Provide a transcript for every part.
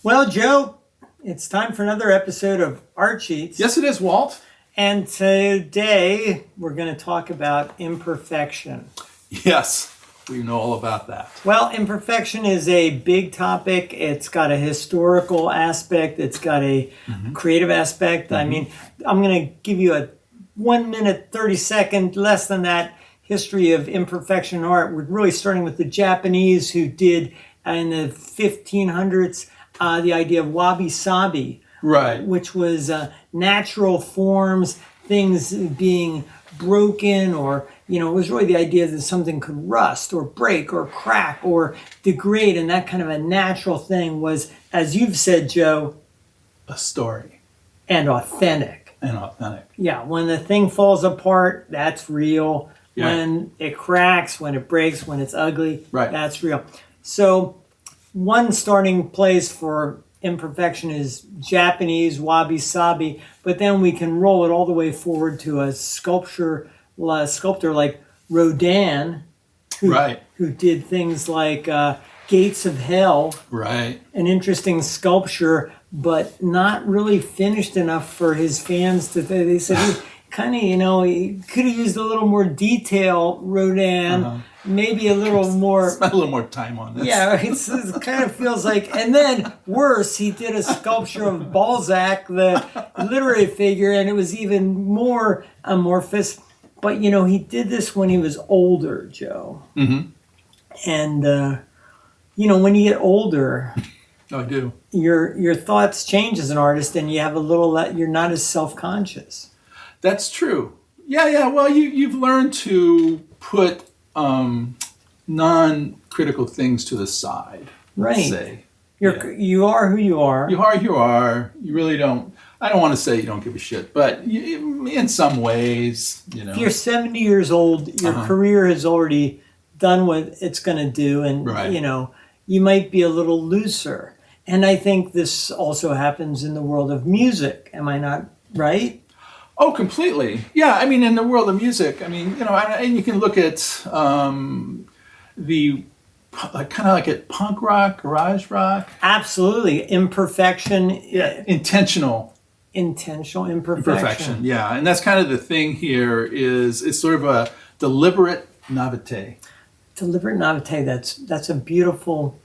Well, Joe, it's time for another episode of Art Sheets. Yes, it is, Walt. And today we're going to talk about imperfection. Yes, we know all about that. Well, imperfection is a big topic. It's got a historical aspect. It's got a creative aspect. I mean, I'm going to give you a 1 minute, 30-second, less than that, history of imperfection art. We're really starting with the Japanese who did in the 1500s the idea of wabi-sabi. Right. Which was natural forms, things being broken, or, it was really the idea that something could rust or break or crack or degrade, and that kind of a natural thing was, as you've said, Joe, a story. And authentic. Yeah, when the thing falls apart, that's real. Yeah. When it cracks, when it breaks, when it's ugly, right, that's real. So one starting place for imperfection is Japanese wabi-sabi, but then we can roll it all the way forward to a sculptor like Rodin, who did things like Gates of Hell, right, an interesting sculpture, but not really finished enough for his fans to. They said he kind of, he could have used a little more detail, Rodin. Maybe a little more. Spend a little more time on this. Yeah, it kind of feels like. And then worse, he did a sculpture of Balzac, the literary figure, and it was even more amorphous. But he did this when he was older, Joe. Mm-hmm. And when you get older, I do. Your thoughts change as an artist, and you have a little. You're not as self-conscious. That's true. Yeah. Well, you've learned to put non-critical things to the side. Right. Say. You are who you are. You are who you are. You really don't. I don't want to say you don't give a shit, but in some ways, If you're 70 years old, your career has already done what it's going to do, and you might be a little looser. And I think this also happens in the world of music. Am I not right? Oh, completely. Yeah, I mean, in the world of music, and you can look at the kind of like at punk rock, garage rock. Absolutely, imperfection. Yeah, intentional imperfection. Yeah, and that's kind of the thing here. It's sort of a deliberate naivete. Deliberate naivete. That's a beautiful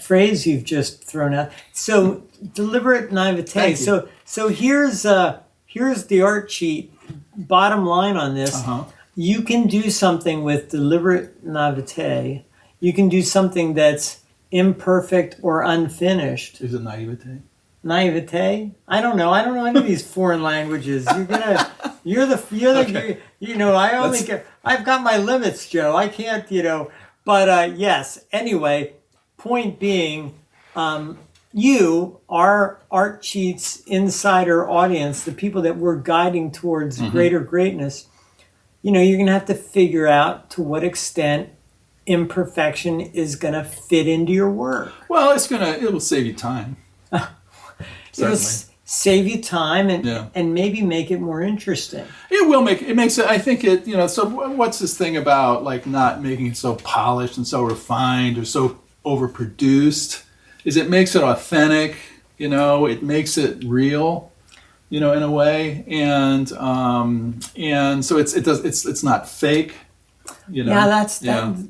phrase you've just thrown out. So deliberate naivete. So here's the art sheet. Bottom line on this, you can do something with deliberate naivete. You can do something that's imperfect or unfinished. Is it naivete? Naivete? I don't know any of these foreign languages. I've got my limits, Joe. I can't, but yes. Anyway, point being, you, our Art Sheets insider audience, the people that we're guiding towards greater greatness, you're going to have to figure out to what extent imperfection is going to fit into your work. Well, it will save you time. It'll save you time and maybe make it more interesting. It makes it, I think so what's this thing about like not making it so polished and so refined or so overproduced? Is it makes it authentic, it makes it real, in a way, and so it's not fake, Yeah,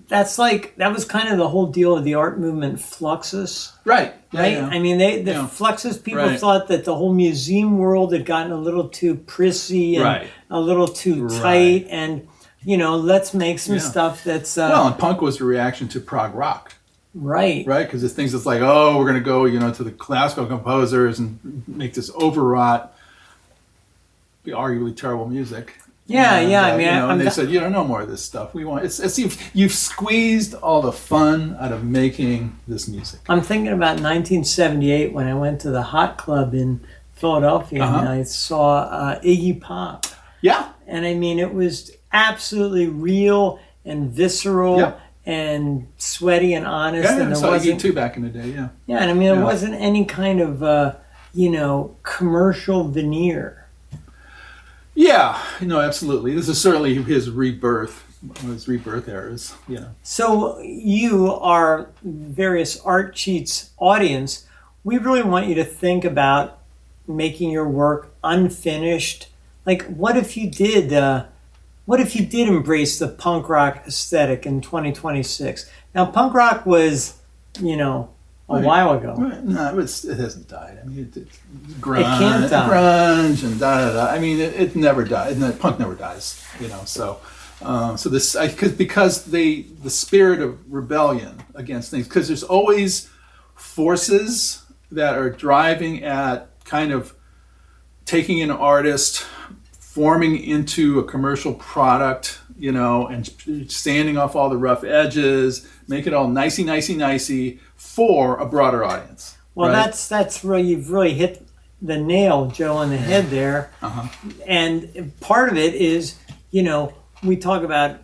that's like that was kind of the whole deal of the art movement, Fluxus. Right. Right. Yeah. I mean, the Fluxus people thought that the whole museum world had gotten a little too prissy and a little too tight, and let's make some stuff that's. And punk was a reaction to prog rock. Right. Right, because it's things that's like, we're going to go, to the classical composers and make this overwrought, arguably terrible music. Yeah. And they said, no more of this stuff. We want it's you've squeezed all the fun out of making this music. I'm thinking about 1978 when I went to the Hot Club in Philadelphia and I saw Iggy Pop. Yeah. And I mean, it was absolutely real and visceral. Yeah. And sweaty and honest. Yeah, and I saw Iggy too back in the day, yeah. Yeah, and I mean, there wasn't any kind of, commercial veneer. Yeah, absolutely. This is certainly his rebirth eras, So you, our various Art Sheets audience, we really want you to think about making your work unfinished. Like, what if you did embrace the punk rock aesthetic in 2026? Now, punk rock was, a while ago. Right. No, it hasn't died. I mean, it's grunge, It can't die. grunge and da. I mean, it never died. Punk never dies. So this because the spirit of rebellion against things, because there's always forces that are driving at kind of taking an artist, forming into a commercial product, and sanding off all the rough edges, make it all nicey for a broader audience. Well, right? that's really, you've really hit the nail, Joe, on the head there. Uh-huh. And part of it is, we talk about,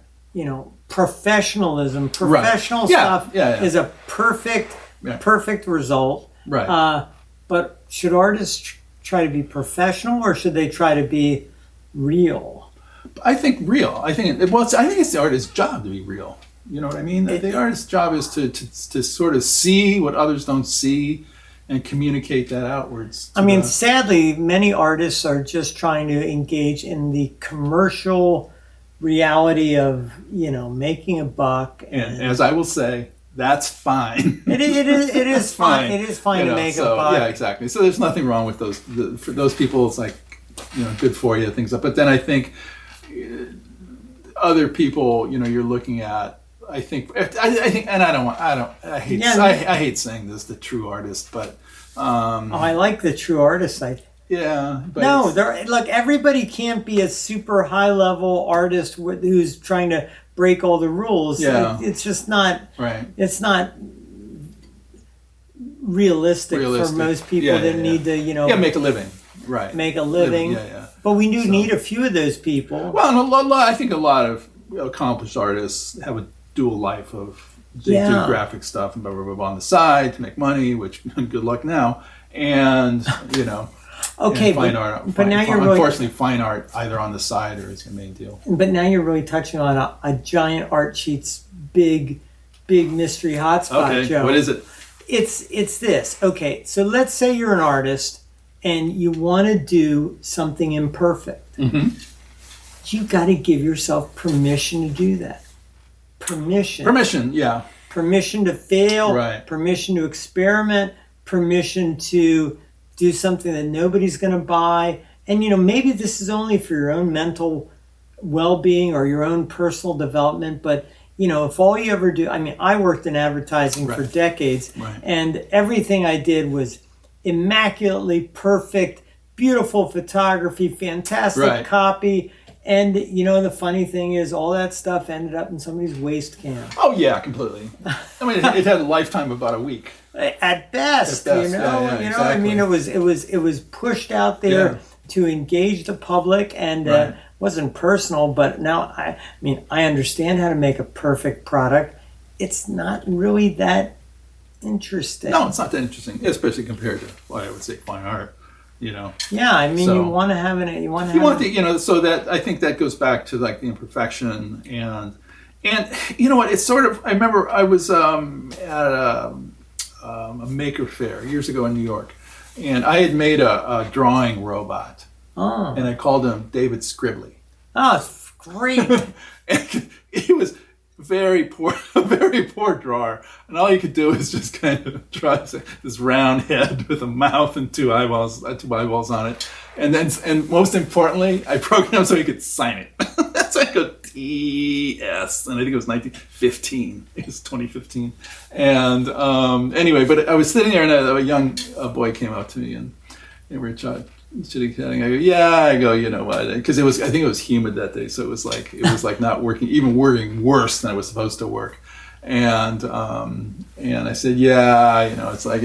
professionalism. Professional Right. Yeah, stuff yeah. is a perfect result. Right. But should artists try to be professional, or should they try to be real? I think real. I think it's the artist's job to be real. You know what I mean? The artist's job is to sort of see what others don't see and communicate that outwards. Sadly, many artists are just trying to engage in the commercial reality of, making a buck. And as I will say, that's fine. It is fine. It is fine to make a buck. Yeah, exactly. So there's nothing wrong with those. For those people, it's like, good for you, things like. But then I think other people, you're looking at. I think, and I hate saying this, the true artist, but. I like the true artist. Yeah. But no, look, everybody can't be a super high level artist who's trying to break all the rules. Yeah. It's just not. Right. It's not realistic for most people that need to, make a living. Right. Make a living. Yeah. But we do need a few of those people. Well, and I think a lot of accomplished artists have a dual life of they do graphic stuff and blah, blah, blah, on the side to make money, which good luck now. And, okay, fine art. But now you're unfortunately, fine art either on the side or is your main deal. But now you're really touching on a giant Art Sheet's big mystery hotspot, Okay, Joe. what is it? It's this. Okay, so let's say you're an artist and you want to do something imperfect. Mm-hmm. You got to give yourself permission to do that. Permission, yeah. Permission to fail. Right. Permission to experiment. Permission to do something that nobody's going to buy. And, maybe this is only for your own mental well-being or your own personal development. But, if all you ever do, I worked in advertising for decades. Right. And everything I did was immaculately perfect, beautiful photography, fantastic copy. And, the funny thing is all that stuff ended up in somebody's waste can. Oh, yeah, completely. It had a lifetime of about a week. At best, exactly. It was pushed out there to engage the public, and wasn't personal. But now, I understand how to make a perfect product. It's not really that interesting. No, it's not that interesting, especially compared to what I would say fine art. Yeah, you want to have so that I think that goes back to like the imperfection and you know what, it's sort of, I remember I was at a maker fair years ago in New York, and I had made a drawing robot, and I called him David Scribbly. Oh, it's great. And he was a very poor drawer, and all you could do is just kind of draw this round head with a mouth and two eyeballs on it, and most importantly, I programmed so he could sign it. That's like a TS, and I think it was 1915. It was 2015, and anyway, but I was sitting there, and a young boy came up to me, and we were chitty-chatting. I go, you know what? Because I think it was humid that day, so it was like not working, even working worse than it was supposed to work. And I said, it's like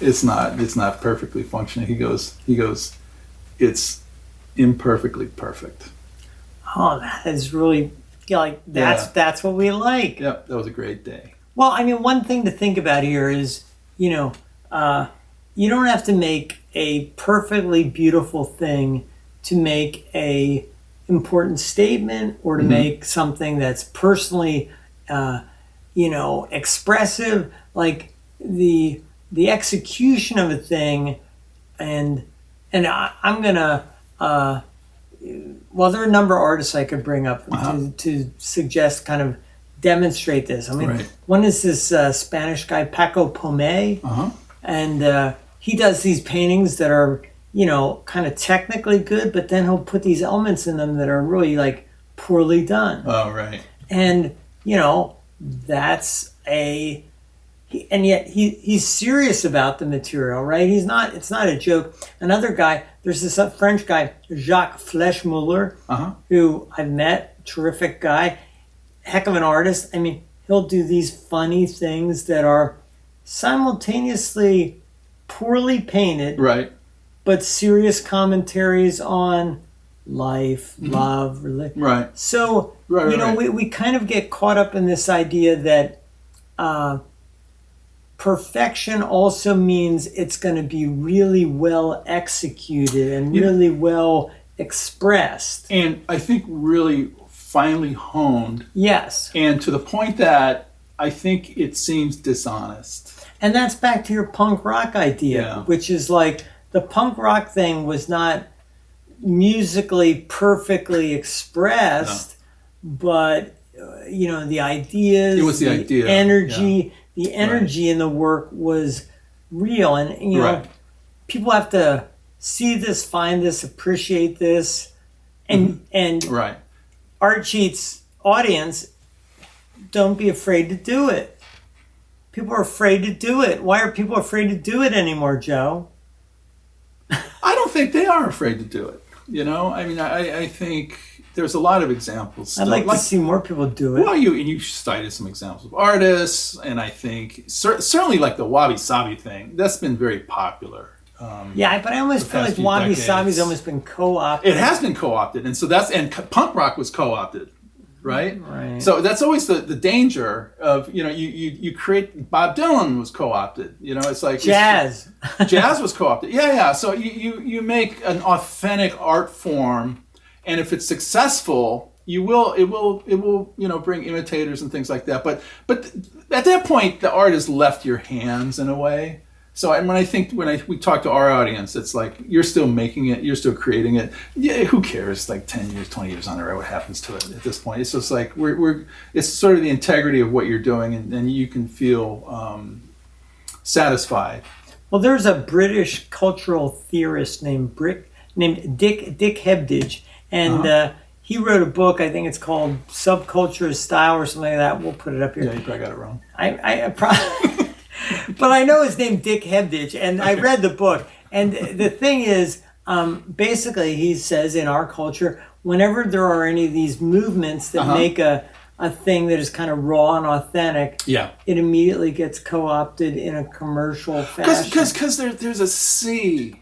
it's not perfectly functioning. He goes, it's imperfectly perfect. Oh, that is really that's what we like. Yep, that was a great day. Well, one thing to think about here is, you don't have to make a perfectly beautiful thing to make a important statement or to make something that's personally, expressive. Like the the execution of a thing, and I'm gonna. Well, there are a number of artists I could bring up to suggest, kind of demonstrate this. I mean, one is this Spanish guy, Paco Pomé, and he does these paintings that are, kind of technically good, but then he'll put these elements in them that are really like poorly done. Oh, right. And, that's and yet he's serious about the material, right? It's not a joke. Another guy, there's this French guy, Jacques Fleischmuller, who I've met, terrific guy, heck of an artist. I mean, he'll do these funny things that are simultaneously poorly painted, right, but serious commentaries on life, love, religion. Right. So, we kind of get caught up in this idea that perfection also means it's going to be really well executed and really well expressed. And I think really finely honed. Yes. And to the point that I think it seems dishonest. And that's back to your punk rock idea, which is like the punk rock thing was not musically perfectly expressed, but the ideas, it was the idea, energy, the energy in the work was real, and people have to see this, find this, appreciate this, and Art Cheat's audience, don't be afraid to do it. People are afraid to do it. Why are people afraid to do it anymore, Joe? I don't think they are afraid to do it. I mean, I think there's a lot of examples. I'd like to see more people do it. Well, you cited some examples of artists, and I think certainly like the Wabi Sabi thing, that's been very popular. But I almost feel like Wabi Sabi's almost been co-opted. It has been co-opted, and so punk rock was co-opted, right? Right. So that's always the danger of you create. Bob Dylan was co-opted. It's like jazz. Jazz was co-opted. Yeah. So you make an authentic art form, and if it's successful, it will bring imitators and things like that. But at that point, the art has left your hands in a way. So when we talk to our audience, it's like you're still making it, you're still creating it. Yeah, who cares? Like 10 years, 20 years on the road, what happens to it at this point? It's just like it's sort of the integrity of what you're doing, and you can feel satisfied. Well, there's a British cultural theorist named Dick Hebdige, and he wrote a book. I think it's called Subculture as Style or something like that. We'll put it up here. Yeah, you probably got it wrong. I probably. But I know his name, Dick Hebdige, and I read the book. And the thing is, basically, he says in our culture, whenever there are any of these movements that make a thing that is kind of raw and authentic, it immediately gets co-opted in a commercial fashion. Because there's a sea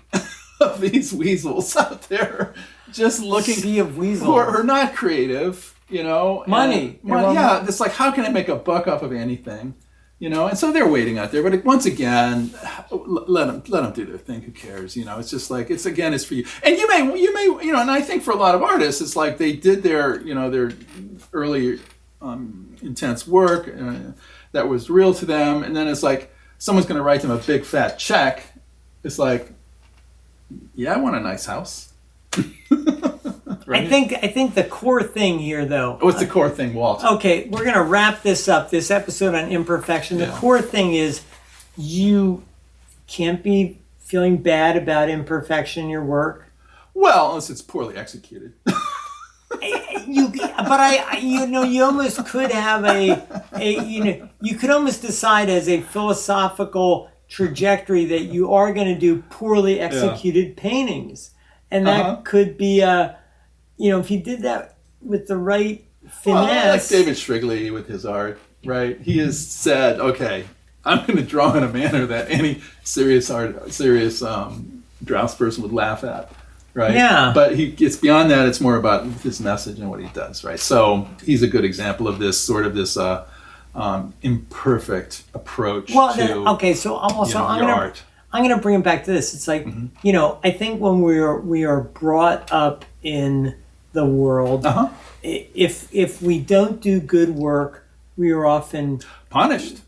of these weasels out there just looking. Sea of weasels. Who are not creative, Money. It's like, how can I make a buck off of anything? And so they're waiting out there. But once again, let them do their thing. Who cares? It's just like it's for you. And you may, and I think for a lot of artists, it's like they did their early intense work that was real to them, and then it's like someone's going to write them a big fat check. It's like, yeah, I want a nice house. Right? I think the core thing here, though. What's the core thing, Walt? Okay, we're going to wrap this up, this episode on imperfection. The core thing is you can't be feeling bad about imperfection in your work. Well, unless it's poorly executed. You almost could have you could almost decide as a philosophical trajectory that you are going to do poorly executed paintings. And that could be if you did that with the right finesse. Like David Shrigley with his art, right? He has said, okay, I'm going to draw in a manner that any serious draftsperson would laugh at, right? Yeah. But he gets beyond that. It's more about his message and what he does, right? So he's a good example of this sort of this imperfect approach to so also art. I'm going to bring it back to this. It's like, I think when we are brought up in the world, Uh-huh. if we don't do good work, we are often Punished.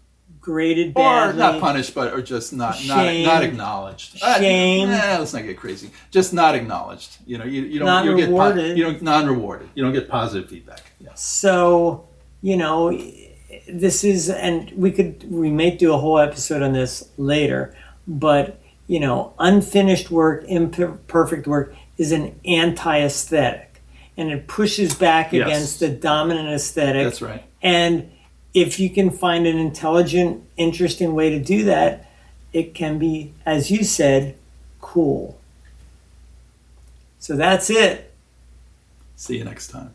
graded Or badly. not punished, but or just not Shamed. acknowledged. Shamed. Let's not get crazy. Just not acknowledged. You know, you don't Not you don't rewarded. get non-rewarded. You don't get positive feedback. Yeah. So, you know, this is, and we may do a whole episode on this later, but, you know, unfinished work, imperfect work is an anti-aesthetic, and it pushes back Yes. against the dominant aesthetic. That's right. And if you can find an intelligent, interesting way to do that, it can be, as you said, cool. So that's it. See you next time.